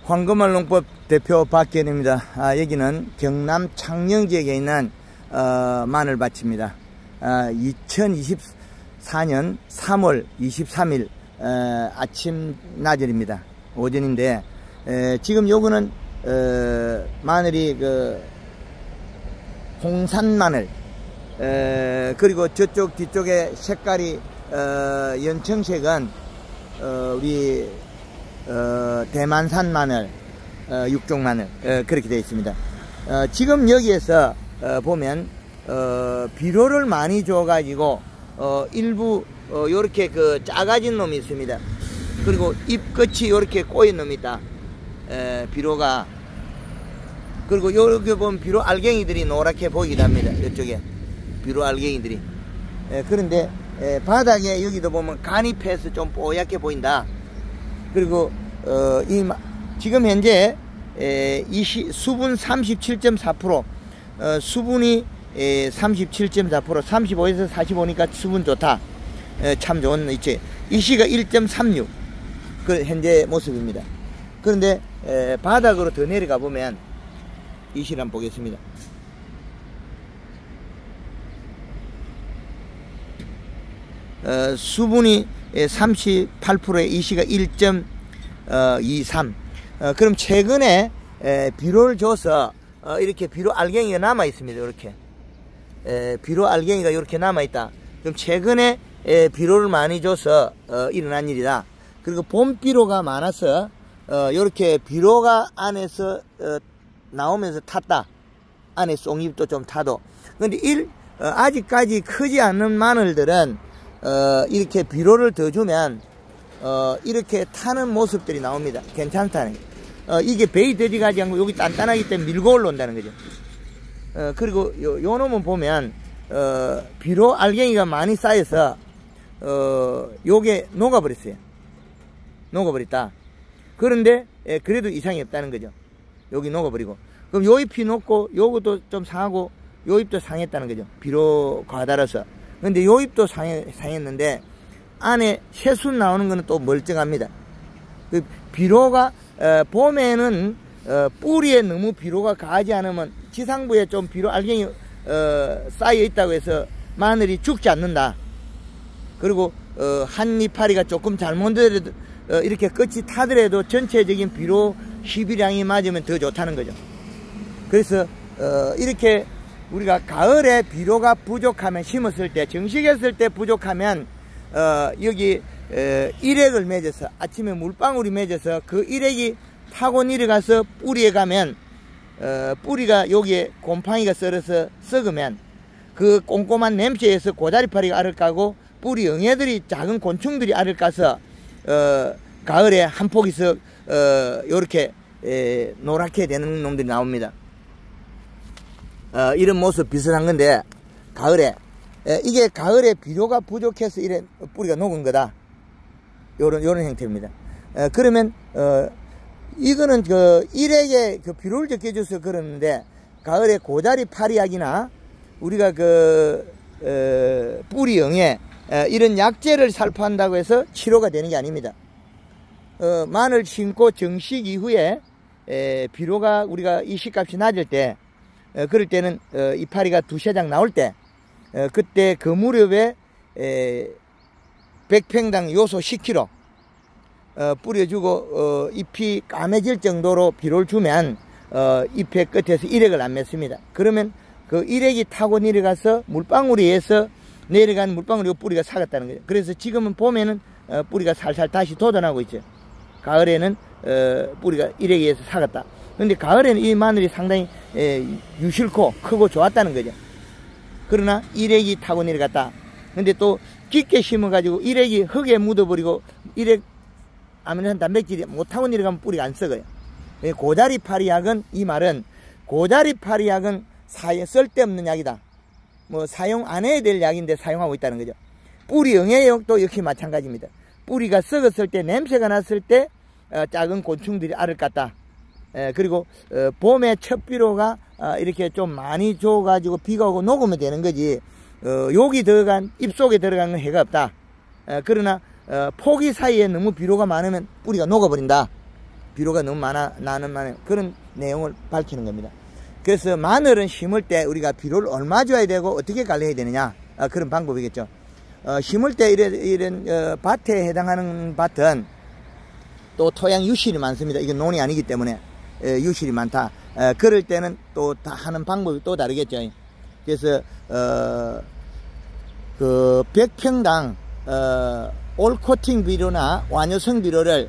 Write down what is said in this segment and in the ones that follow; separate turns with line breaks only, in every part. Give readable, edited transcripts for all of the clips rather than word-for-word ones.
황금알 농법 대표 박기현입니다. 여기는 경남 창녕 지역에 있는 마늘밭입니다. 2024년 3월 23일 아침 낮일입니다. 오전인데 지금 요거는 마늘이 홍산 마늘, 그리고 저쪽 뒤쪽에 색깔이 연청색은 우리 대만산 마늘, 육종 마늘, 그렇게 되어 있습니다. 지금 여기에서 보면 비료를 많이 줘가지고 일부 요렇게 작아진 놈이 있습니다. 그리고 잎끝이 요렇게 꼬인 놈이 있다. 비료가. 그리고 여기 보면 비료 알갱이들이 노랗게 보이기도 합니다. 이쪽에 비료 알갱이들이. 그런데 바닥에 여기도 보면 간잎에서 좀 뽀얗게 보인다. 그리고 지금 현재 수분 37.4%, 수분이 37.4%, 35에서 45니까 수분 좋다. 참 좋은 있지. 이시가 1.36 그 현재 모습입니다. 그런데 바닥으로 더 내려가 보면 이시를 한번 보겠습니다. 수분이 38%에 이시가 1.23. 그럼 최근에 비료를 줘서 이렇게 비료 알갱이가 남아 있습니다. 이렇게 비료 알갱이가 이렇게 남아 있다. 그럼 최근에 비료를 많이 줘서 일어난 일이다. 그리고 봄 비료가 많아서 이렇게 비료가 안에서 나오면서 탔다. 안에 송잎도 좀 타도. 근데 아직까지 크지 않는 마늘들은 이렇게 비료를 더 주면 이렇게 타는 모습들이 나옵니다. 괜찮다는 이게 베이 들이가지 않고 여기 단단하기 때문에 밀고 올라온다는 거죠. 그리고 요 놈은 보면 비료 알갱이가 많이 쌓여서 요게 녹아버렸어요. 녹아버렸다. 그런데 그래도 이상이 없다는 거죠. 여기 녹아버리고. 그럼 요 잎이 녹고 요것도 좀 상하고 요 잎도 상했다는 거죠. 비료 과다라서. 근데 요 잎도 상했는데 안에 새순 나오는 거는 또 멀쩡합니다. 그 비료가 봄에는 뿌리에 너무 비료가 가지 않으면 지상부에 좀 비료 알갱이 쌓여 있다고 해서 마늘이 죽지 않는다. 그리고 한 이파리가 조금 잘못되더라도 이렇게 끝이 타더라도 전체적인 비료 시비량이 맞으면 더 좋다는 거죠. 그래서 이렇게 우리가 가을에 비료가 부족하면 심었을 때, 정식했을 때 부족하면 여기 일액을 맺어서 아침에 물방울이 맺어서 그 일액이 타고 내려가서 뿌리에 가면 뿌리가 여기에 곰팡이가 썰어서 썩으면 그 꼼꼼한 냄새에서 고다리파리가 알을 까고 뿌리 응애들이 작은 곤충들이 알을 까서 가을에 한 포기서 요렇게 노랗게 되는 놈들이 나옵니다. 이런 모습 비슷한 건데 가을에 이게 가을에 비료가 부족해서 이래 뿌리가 녹은 거다. 요런 형태입니다. 그러면 이거는 일액에 비료를 적게 줘서 그러는데 가을에 고다리 파리약이나 우리가 뿌리 응애 이런 약재를 살포한다고 해서 치료가 되는 게 아닙니다. 마늘 심고 정식 이후에 비료가 우리가 이식값이 낮을 때 그럴 때는 이파리가 두세 장 나올 때 그때 그 무렵에 100평당 요소 10kg 뿌려주고 잎이 까매질 정도로 비료를 주면 잎의 끝에서 일액을 안 맺습니다. 그러면 그 일액이 타고 내려가서 물방울에서 내려간 물방울이 뿌리가 사갔다는 거죠. 그래서 지금은 봄에는 뿌리가 살살 다시 돋아나고 있죠. 가을에는 뿌리가 일액에 의해서 사갔다. 근데 가을에는 이 마늘이 상당히 유실코 크고 좋았다는 거죠. 그러나 일액이 타고 내려갔다. 근데 또 깊게 심어가지고 일액이 흙에 묻어버리고 일액 아미노산 단백질이 못 타고 내려가면 뿌리가 안 썩어요. 고다리 파리약은 이 말은 고다리 파리약은 쓸데없는 약이다. 뭐 사용 안 해야 될 약인데 사용하고 있다는 거죠. 뿌리 응애역도 역시 마찬가지입니다. 뿌리가 썩었을 때 냄새가 났을 때 작은 곤충들이 알을 깠다. 그리고 봄에 첫 비료가 이렇게 좀 많이 줘가지고 비가 오고 녹으면 되는 거지 여기 들어간 잎속에 들어간 건 해가 없다. 그러나 포기 사이에 너무 비료가 많으면 뿌리가 녹아버린다. 비료가 너무 나는 그런 내용을 밝히는 겁니다. 그래서 마늘은 심을 때 우리가 비료를 얼마 줘야 되고 어떻게 관리해야 되느냐, 그런 방법이겠죠. 심을 때 이런 밭에 해당하는 밭은 또 토양 유실이 많습니다. 이게 논이 아니기 때문에 유실이 많다. 그럴 때는 또 다 하는 방법이 또 다르겠죠. 그래서 그 100평당 올코팅 비료나 완효성 비료를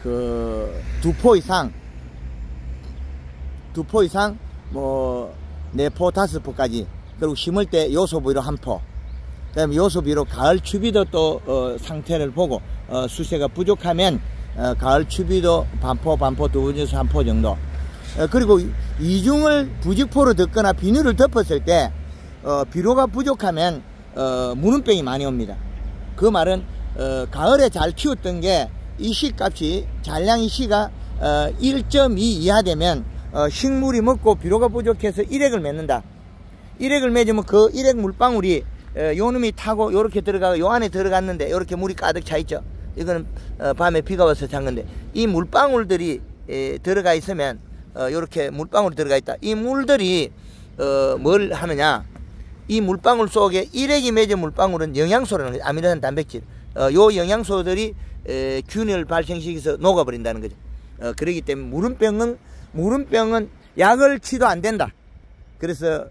그 2포 이상 뭐 4포 5포까지, 그리고 심을 때 요소비료 1포, 그 다음에 요소비료 가을 추비도 또 상태를 보고 수세가 부족하면 가을 추비도 반포 2분에서 1포 정도. 그리고 이중을 부직포로 덮거나 비닐을 덮었을 때 비료가 부족하면 무름병이 많이 옵니다. 그 말은 가을에 잘 키웠던 게 이시값이 잔량 이시가 1.2 이하 되면 식물이 먹고 비료가 부족해서 일액을 맺는다. 일액을 맺으면 그 일액 물방울이 요놈이 타고 요렇게 들어가고 요 안에 들어갔는데 요렇게 물이 가득 차 있죠. 이거는 밤에 비가 와서 잔 건데, 이 물방울들이 들어가 있으면 요렇게 물방울이 들어가 있다. 이 물들이 뭘 하느냐, 이 물방울 속에 일액이 맺은 물방울은 영양소라는 거죠. 아미노산 단백질. 요 영양소들이 균을 발생시켜서 녹아버린다는 거죠. 그렇기 때문에 무름병은 약을 치도 안 된다. 그래서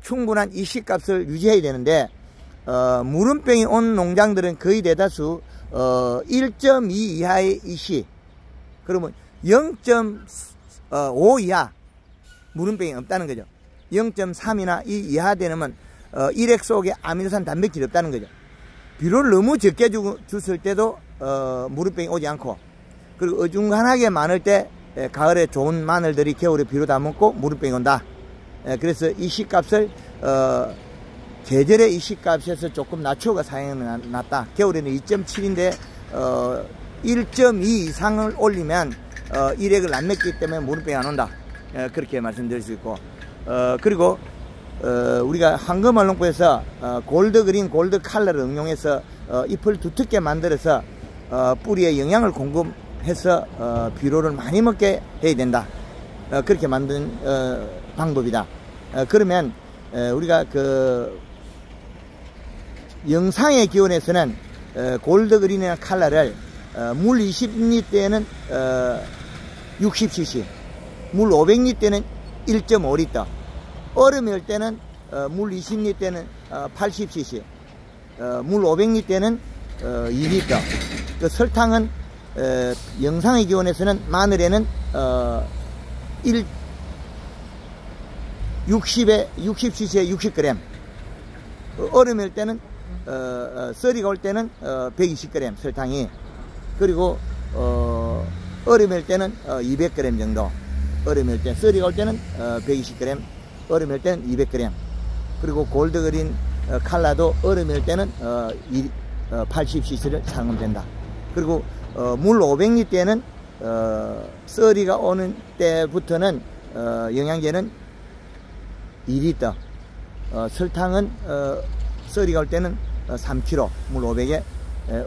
충분한 이시값을 유지해야 되는데, 무름병이 온 농장들은 거의 대다수 1.2 이하의 이시, 그러면 0.5 이하 무름병이 없다는 거죠. 0.3이나 이 이하 되면 일액 속에 아미노산 단백질이 없다는 거죠. 비료를 너무 적게 줬을 때도 무름병이 오지 않고, 그리고 어중간하게 많을 때 가을에 좋은 마늘들이 겨울에 비료 다 먹고 무름병이 온다. 그래서 이 시값을 계절의 이 시값에서 조금 낮추어가 사용이 낫다. 겨울에는 2.7인데 1.2 이상을 올리면 일액을 안 맺기 때문에 무름병이 안 온다. 그렇게 말씀드릴 수 있고, 그리고 우리가 황금알롱포에서 골드그린, 골드칼라를 응용해서 잎을 두텁게 만들어서 뿌리에 영양을 공급해서 비료를 많이 먹게 해야 된다. 그렇게 만든 방법이다. 그러면 우리가 그 영상의 기온에서는 골드그린이나 칼라를 물 20리터에는 60cc, 물 500리터에는 1.5리터, 얼음이 올 때는 물 20리터에는 80cc, 물 500리터에는 2리터. 그 설탕은 영상의 기온에서는 마늘에는 60cc에 60g, 얼음이 올 때는 썰이가 올 때는 120g 설탕이, 그리고 얼음이 올 때는 200g 정도, 얼음이 올 때, 썰이가 올 때는 120g, 얼음이 올 때는 200g. 그리고 골드그린 칼라도 얼음이 올 때는 80cc를 사용하면 된다. 그리고 물 500리터에는 썰이가 오는 때부터는 영양제는 2리터, 설탕은 썰이가 올 때는 3kg, 물 500에,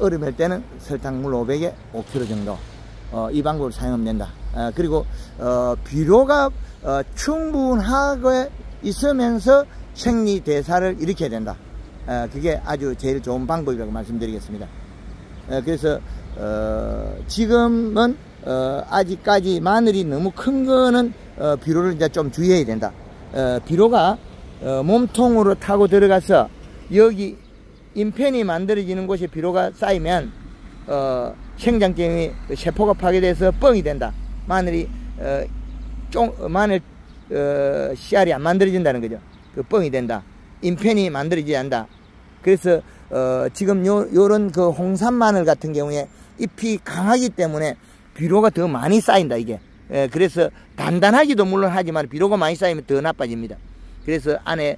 얼음이 올 때는 설탕 물 500에 5kg 정도. 이 방법을 사용하면 된다. 그리고 비료가 충분하게 있으면서 생리대사를 일으켜야 된다. 그게 아주 제일 좋은 방법이라고 말씀드리겠습니다. 그래서 지금은 아직까지 마늘이 너무 큰 거는 비료를 이제 좀 주의해야 된다. 비료가 몸통으로 타고 들어가서 여기 인펜이 만들어지는 곳에 비료가 쌓이면 생장점이 세포가 파괴돼서 뻥이 된다. 마늘 씨알이 안 만들어진다는 거죠. 그 뻥이 된다. 인펜이 만들어지지 않는다. 그래서 지금 요런 그 홍산 마늘 같은 경우에 잎이 강하기 때문에 비료가 더 많이 쌓인다, 이게. 그래서 단단하기도 물론 하지만 비료가 많이 쌓이면 더 나빠집니다. 그래서 안에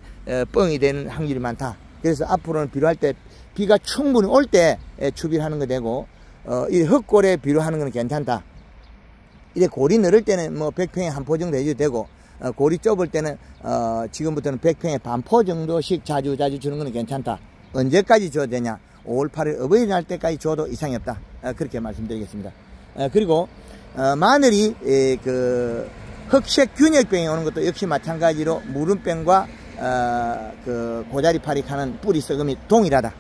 뻥이 되는 확률이 많다. 그래서 앞으로는 비료할 때 비가 충분히 올 때 추비를 하는 거 되고, 이 흙골에 비료하는 건 괜찮다. 이제 골이 늘을 때는 뭐 100평에 한 포 정도 해줘도 되고, 골이 좁을 때는 지금부터는 100평에 반 포 정도씩 자주 주는 건 괜찮다. 언제까지 줘도 되냐? 5월 8일 어버이날 때까지 줘도 이상이 없다. 그렇게 말씀드리겠습니다. 그리고 마늘이 그 흑색균열병이 오는 것도 역시 마찬가지로 무름병과 그 고자리파리카는 뿌리 썩음이 동일하다.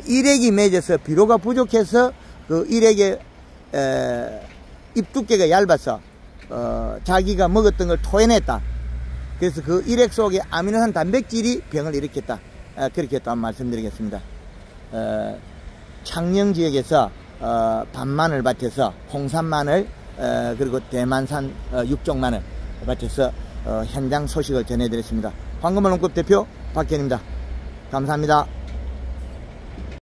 일액이 맺어서 비료가 부족해서 그 일액의 잎 두께가 얇아서 자기가 먹었던 걸 토해냈다. 그래서 그 일액 속에 아미노산 단백질이 병을 일으켰다. 그렇게 또 한번 말씀드리겠습니다. 창녕 지역에서 밤마늘 밭에서 홍산마늘 그리고 대만산 육종마늘 밭에서 현장 소식을 전해드렸습니다. 황금마늘 농법 대표 박현입니다. 감사합니다.